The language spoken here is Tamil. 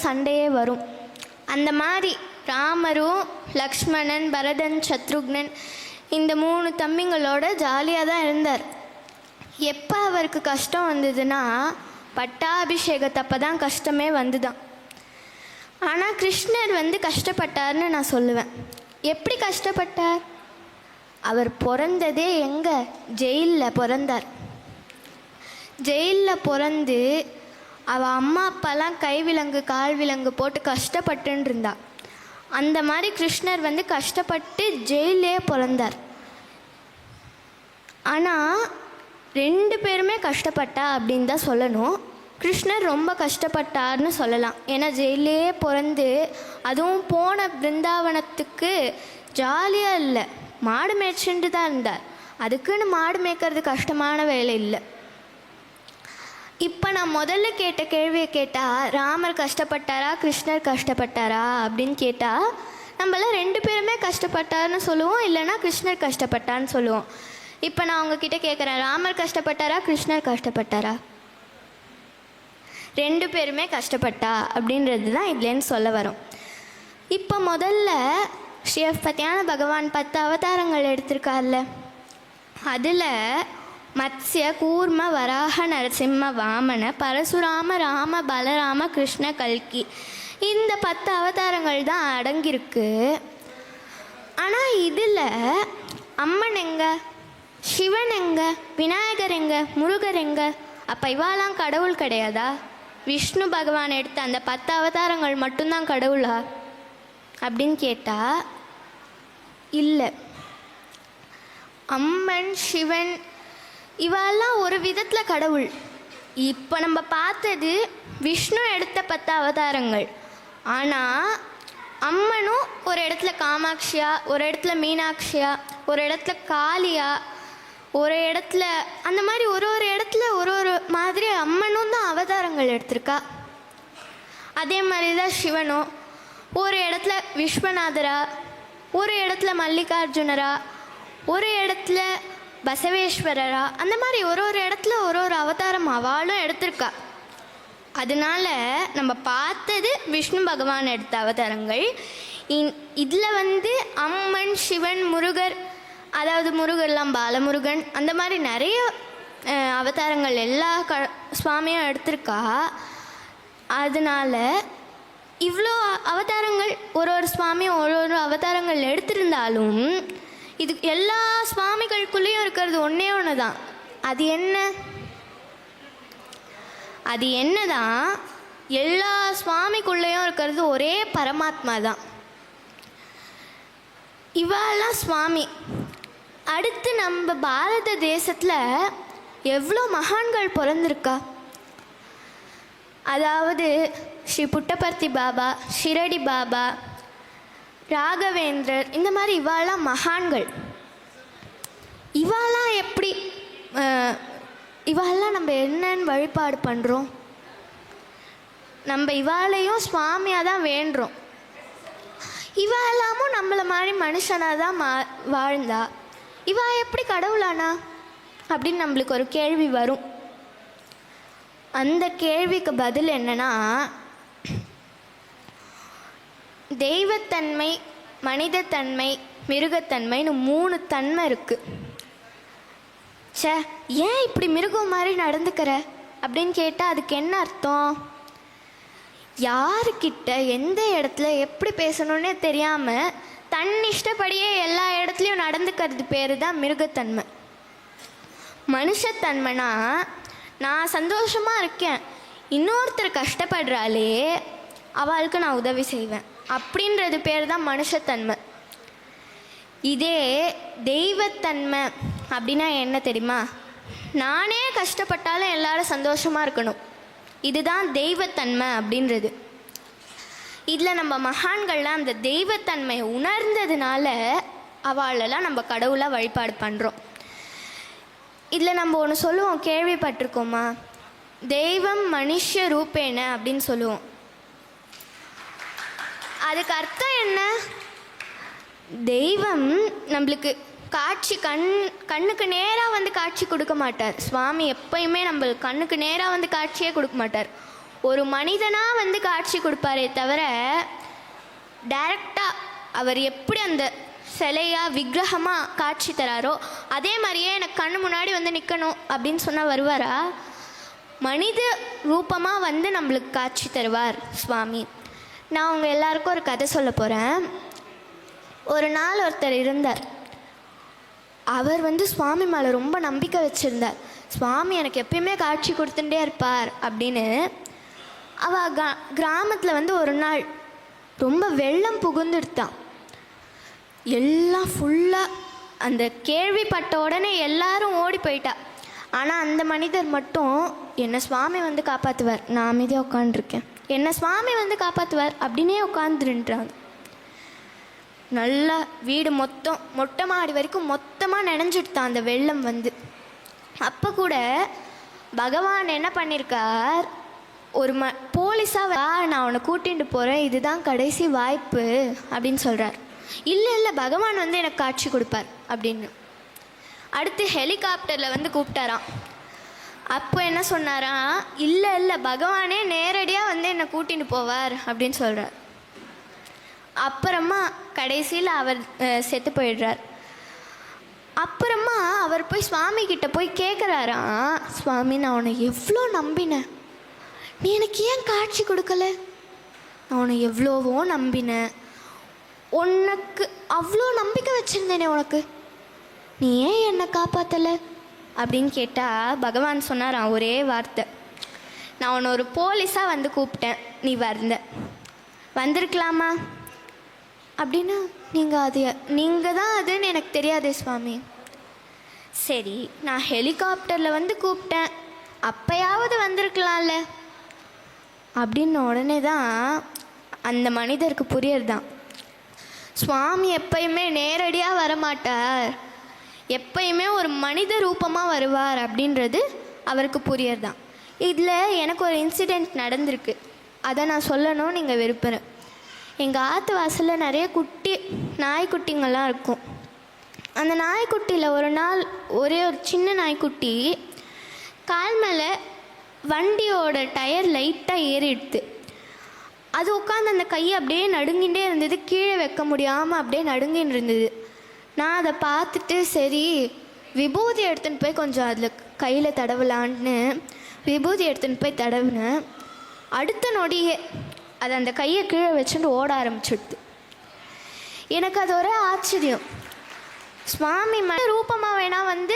சண்டையே வரும். அந்த மாதிரி ராமரும் லக்ஷ்மணன், பரதன், சத்ருக்னன் இந்த 3 தம்பிங்களோட ஜாலியாக தான் இருந்தார். எப்போ அவருக்கு கஷ்டம் வந்ததுன்னா பட்டாபிஷேகத்தப்போ தான் கஷ்டமே வந்துதான். ஆனால் கிருஷ்ணர் கஷ்டப்பட்டார்னு நான் சொல்லுவேன். எப்படி கஷ்டப்பட்டார்? அவர் பிறந்ததே எங்கே? ஜெயிலில் பிறந்தார். ஜெயிலில் பிறந்து அவள் அம்மா அப்பாலாம் கைவிலங்கு கால் விலங்கு போட்டு கஷ்டப்பட்டுன்னு இருந்தா. அந்த மாதிரி கிருஷ்ணர் கஷ்டப்பட்டு ஜெயிலே பிறந்தார். ஆனால் 2 பேருமே கஷ்டப்பட்டா அப்படின்னு தான் சொல்லணும். கிருஷ்ணர் ரொம்ப கஷ்டப்பட்டார்னு சொல்லலாம். ஏன்னா ஜெயிலே பிறந்து, அதுவும் போன பிருந்தாவனத்துக்கு ஜாலியாக இல்லை, மாடு மேய்ச்சிட்டு தான் இருந்தார். அதுக்குன்னு மாடு மேய்க்கிறது கஷ்டமான வேலை இல்லை. இப்போ நான் முதல்ல கேட்ட கேள்வியை கேட்டால், ராமர் கஷ்டப்பட்டாரா கிருஷ்ணர் கஷ்டப்பட்டாரா அப்படின்னு கேட்டால், நம்மளாம் 2 பேருமே கஷ்டப்பட்டார்னு சொல்லுவோம், இல்லைன்னா கிருஷ்ணர் கஷ்டப்பட்டான்னு சொல்லுவோம். இப்போ நான் உங்ககிட்ட கேட்குறேன், ராமர் கஷ்டப்பட்டாரா கிருஷ்ணர் கஷ்டப்பட்டாரா? 2 பேருமே கஷ்டப்பட்டா அப்படின்றது தான் இதுலேருந்து சொல்ல வரும். இப்போ முதல்ல ஸ்ரீபத்தியான பகவான் 10 அவதாரங்கள் எடுத்திருக்கார்ல, அதில் மத்ஸ்ய, கூர்ம, வராக, நரசிம்ம, வாமன, பரசுராம, ராம, பலராம, கிருஷ்ண, கல்கி இந்த 10 அவதாரங்கள் தான் அடங்கியிருக்கு. ஆனால் இதில் அம்மன் எங்க, சிவன் எங்க, விநாயகர் எங்க, முருகர் எங்க? அப்போ இவாலாம் கடவுள் கிடையாதா? விஷ்ணு பகவான் எடுத்த அந்த 10 அவதாரங்கள் மட்டும்தான் கடவுளா அப்படின்னு கேட்டால் இல்லை. அம்மன், சிவன் இவெல்லாம் ஒரு விதத்தில் கடவுள். இப்போ நம்ம பார்த்தது விஷ்ணு எடுத்த 10 அவதாரங்கள். ஆனால் அம்மனும் ஒரு இடத்துல காமாட்சியா, ஒரு இடத்துல மீனாட்சியா, ஒரு இடத்துல காளியா, ஒரு இடத்துல அந்த மாதிரி ஒரு இடத்துல ஒரு மாதிரி அம்மனும் தான் அவதாரங்கள் எடுத்திருக்கா. அதே மாதிரி தான் சிவனும் ஒரு இடத்துல விஸ்வநாதரா, ஒரு இடத்துல மல்லிகார்ஜுனரா, ஒரு இடத்துல பசவேஸ்வரரா, அந்த மாதிரி ஒரு இடத்துல ஒரு அவதாரம் அவளும் எடுத்திருக்கா. அதனால நம்ம பார்த்தது விஷ்ணு பகவான் எடுத்த அவதாரங்கள். இதில் அம்மன், சிவன், முருகர், அதாவது முருகர்லாம் பாலமுருகன், அந்த மாதிரி நிறைய அவதாரங்கள் எல்லா சுவாமியும் எடுத்திருக்கா. அதனால இவ்வளோ அவதாரங்கள் ஒரு சுவாமியும் ஒரு அவதாரங்கள் எடுத்திருந்தாலும் இது எல்லா சுவாமிகளுக்குள்ளேயும் இருக்கிறது ஒன்று தான். அது என்ன? அது என்னதான்? எல்லா சுவாமிக்குள்ளேயும் இருக்கிறது ஒரே பரமாத்மா தான். இவாலாம் சுவாமி. அடுத்து நம்ம பாரத தேசத்தில் எவ்வளோ மகான்கள் பிறந்திருக்கா. அதாவது ஸ்ரீ புட்டபர்த்தி பாபா, ஷிரடி பாபா, ராகவேந்திரர், இந்த மாதிரி இவாலாம் மகான்கள். இவாலாம் எப்படி, இவாலாம் நம்ம என்னன்னு வழிபாடு பண்ணுறோம்? நம்ம இவாளையும் சுவாமியாக தான் வேண்டுறோம். இவாலாமும் நம்மளை மாதிரி மனுஷனாக தான் வாழ்ந்தா இவா எப்படி கடவுளானா அப்படின்னு நம்மளுக்கு ஒரு கேள்வி வரும். அந்த கேள்விக்கு பதில் என்னன்னா, தெய்வத்தன்மை, மனிதத்தன்மை, மிருகத்தன்மைன்னு 3 தன்மை இருக்குது. ஏன் இப்படி மிருகம் மாதிரி நடந்துக்கிற அப்படின்னு கேட்டால் அதுக்கு என்ன அர்த்தம்? யாருக்கிட்ட எந்த இடத்துல எப்படி பேசணுன்னே தெரியாமல் தன் இஷ்டப்படியே எல்லா இடத்துலையும் நடந்துக்கிறது பேர் தான் மிருகத்தன்மை. மனுஷத்தன்மைனா, நான் சந்தோஷமாக இருக்கேன், இன்னொருத்தர் கஷ்டப்படுறாளே அவளுக்கு நான் உதவி செய்வேன் அப்படின்றது பேர் தான் மனுஷத்தன்மை. இதே தெய்வத்தன்மை அப்படின்னா என்ன தெரியுமா? நானே கஷ்டப்பட்டாலும் எல்லாரும் சந்தோஷமாக இருக்கணும். இதுதான் தெய்வத்தன்மை அப்படின்றது. இதில் நம்ம மகான்கள்லாம் அந்த தெய்வத்தன்மையை உணர்ந்ததுனால அவளெல்லாம் நம்ம கடவுளாக வழிபாடு பண்ணுறோம். இதில் நம்ம ஒன்று சொல்லுவோம், கேள்விப்பட்டிருக்கோமா? தெய்வம் மனுஷ ரூபேன அப்படின்னு சொல்லுவோம். அதுக்கு அர்த்தம் என்ன? தெய்வம் நம்மளுக்கு காட்சி கண்ணுக்கு நேராக காட்சி கொடுக்க மாட்டார். சுவாமி எப்பயுமே நம்மளுக்கு கண்ணுக்கு நேராக காட்சியே கொடுக்க மாட்டார். ஒரு மனிதனாக வந்து காட்சி கொடுப்பாரே தவிர டைரக்டாக அவர் எப்படி அந்த சிலையாக விக்கிரகமாக காட்சி தராரோ அதே மாதிரியே எனக்கு கண்ணு முன்னாடி வந்து நிற்கணும் அப்படின்னு சொன்னால் வருவாரா? மனித ரூபமாக வந்து நம்மளுக்கு காட்சி தருவார் சுவாமி. நான் உங்கள் எல்லாருக்கும் ஒரு கதை சொல்ல போகிறேன். ஒரு நாள் ஒருத்தர் இருந்தார். அவர் வந்து சுவாமி மேலே ரொம்ப நம்பிக்கை வச்சுருந்தார். சுவாமி எனக்கு எப்பயுமே காட்சி கொடுத்துட்டே இருப்பார் அப்படின்னு. கிராமத்தில் வந்து ஒரு நாள் ரொம்ப வெள்ளம் புகுந்துடுத்தான். எல்லாம் ஃபுல்லாக அந்த கேள்விப்பட்ட உடனே எல்லாரும் ஓடி போயிட்டா. ஆனால் அந்த மனிதர் மட்டும் என்னை சுவாமி வந்து காப்பாற்றுவார், நான் அமைதியாக உட்காந்துருக்கேன், என்னை சுவாமி வந்து காப்பாற்றுவார் அப்படின்னே உட்காந்துருன்றாங்க. நல்லா வீடு மொட்டை மாடி வரைக்கும் மொத்தமாக நனைஞ்சிடுத்தான் அந்த வெள்ளம் வந்து. அப்போ கூட பகவான் என்ன பண்ணியிருக்கார், ஒரு போலீஸாக நான் அவனை கூட்டிகிட்டு போகிறேன், இதுதான் கடைசி வாய்ப்பு அப்படின்னு சொல்கிறார். இல்லை பகவான் வந்து எனக்கு காட்சி கொடுப்பார் அப்படின்னு. அடுத்து ஹெலிகாப்டரில் வந்து கூப்பிட்டாராம். அப்போ என்ன சொன்னாராம், இல்லை பகவானே நேரடியாக வந்து என்னை கூட்டிகிட்டு போவார் அப்படின்னு சொல்கிறார். அப்புறமா கடைசியில் அவர் செத்து போயிடுறார். அப்புறமா அவர் போய் சுவாமி கிட்ட போய் கேட்குறாராம், சுவாமி நான் உன்னை எவ்வளோ நம்பினேன், நீ எனக்கு ஏன் காட்சி கொடுக்கல? நான் உன்னை எவ்வளோவோ நம்பினேன், உனக்கு அவ்வளோ நம்பிக்கை வச்சுருந்தேனே உனக்கு, நீ ஏன் என்னை காப்பாற்றலை அப்படின்னு கேட்டால் பகவான் சொன்னாராம் ஒரே வார்த்தை, நான் உன்னை ஒரு போலீஸாக வந்து கூப்பிட்டேன், நீ வந்திருக்கலாமா அப்படின்னு. நீங்கள் தான் அதுன்னு எனக்கு தெரியாதே சுவாமி. சரி, நான் ஹெலிகாப்டரில் வந்து கூப்பிட்டேன், அப்போயாவது வந்திருக்கலாம்ல அப்படின்னு. உடனே தான் அந்த மனிதருக்கு புரியறதான், சுவாமி எப்பயுமே நேரடியாக வரமாட்டார், எப்பயுமே ஒரு மனித ரூபமாக வருவார் அப்படின்றது அவருக்கு புரியறதான். இதில் எனக்கு ஒரு இன்சிடெண்ட் நடந்திருக்கு, அதை நான் சொல்லணும்னு நீங்கள் விரும்புகிறேன். எங்கள் ஆற்று வாசலில் நிறைய குட்டி நாய்க்குட்டிங்கள்லாம் இருக்கும். அந்த நாய்க்குட்டியில் ஒரு நாள் ஒரே ஒரு சின்ன நாய்க்குட்டி கால் மேலே வண்டியோட டயர் லைட்டாக ஏறிடுது. அது உட்காந்து அந்த கையை அப்படியே நடுங்கிட்டே இருந்தது, கீழே வைக்க முடியாமல் அப்படியே நடுங்கின்னு இருந்தது. நான் அதை பார்த்துட்டு சரி விபூதி எடுத்துன்னு போய் கொஞ்சம் அதில் கையில் தடவலான்னு விபூதி எடுத்துன்னு போய் தடவினேன். அடுத்த நொடியே அது அந்த கையை கீழே வச்சுட்டு ஓட ஆரம்பிச்சிடுது. எனக்கு அது ஒரே ஆச்சரியம், சுவாமி ரூபமாக வேணா வந்து